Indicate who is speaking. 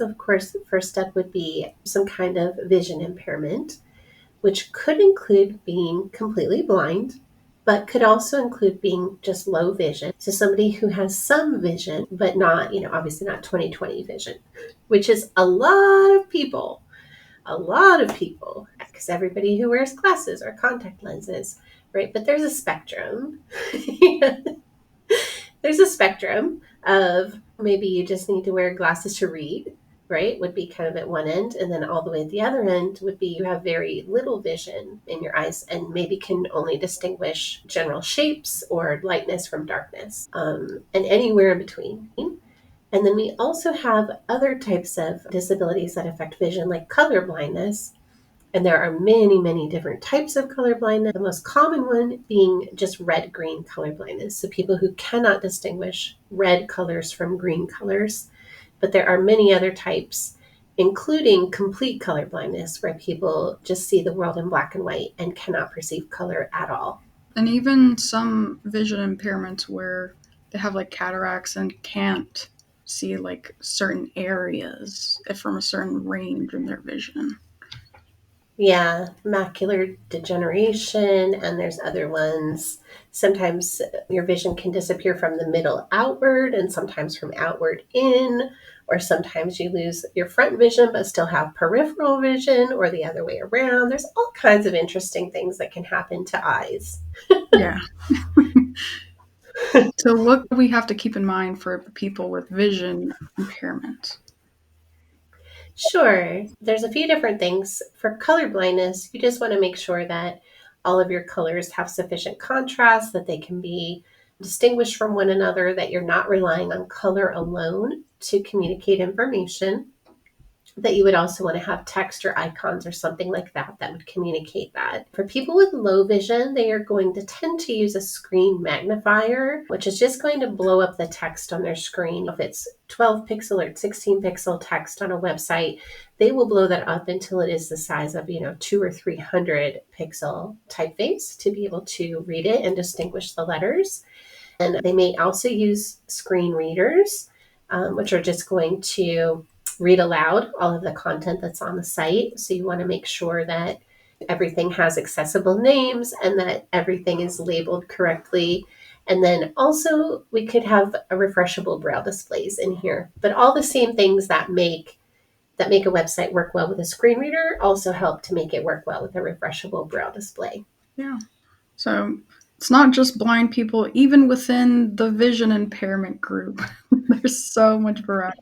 Speaker 1: Of course, the first step would be some kind of vision impairment, which could include being completely blind, but could also include being just low vision. So somebody who has some vision, but not, obviously not 20/20 vision, which is a lot of people, because everybody who wears glasses or contact lenses, right? But there's a spectrum. There's a spectrum of maybe you just need to wear glasses to read, right? Would be kind of at one end. And then all the way at the other end would be you have very little vision in your eyes and maybe can only distinguish general shapes or lightness from darkness, and anywhere in between. And then we also have other types of disabilities that affect vision, like color blindness. And there are many, many different types of color blindness. The most common one being just red-green color blindness. So people who cannot distinguish red colors from green colors. But there are many other types, including complete color blindness, where people just see the world in black and white and cannot perceive color at all.
Speaker 2: And even some vision impairments where they have like cataracts and can't see like certain areas from a certain range in their vision.
Speaker 1: Yeah, macular degeneration, and there's other ones. Sometimes your vision can disappear from the middle outward and sometimes from outward in, or sometimes you lose your front vision but still have peripheral vision, or the other way around. There's all kinds of interesting things that can happen to eyes.
Speaker 2: Yeah. So what do we have to keep in mind for people with vision impairment?
Speaker 1: Sure. There's a few different things. For color blindness, you just want to make sure that all of your colors have sufficient contrast, that they can be distinguished from one another, that you're not relying on color alone to communicate information, that you would also want to have text or icons or something like that that would communicate that. For people with low vision, they are going to tend to use a screen magnifier, which is just going to blow up the text on their screen. If it's 12 pixel or 16 pixel text on a website, they will blow that up until it is the size of, 200 or 300 pixel typeface to be able to read it and distinguish the letters. And they may also use screen readers, which are just going to read aloud all of the content that's on the site. So you want to make sure that everything has accessible names and that everything is labeled correctly. And then also we could have a refreshable braille displays in here. But all the same things that make a website work well with a screen reader also help to make it work well with a refreshable braille display.
Speaker 2: Yeah. So it's not just blind people, even within the vision impairment group. There's so much variety.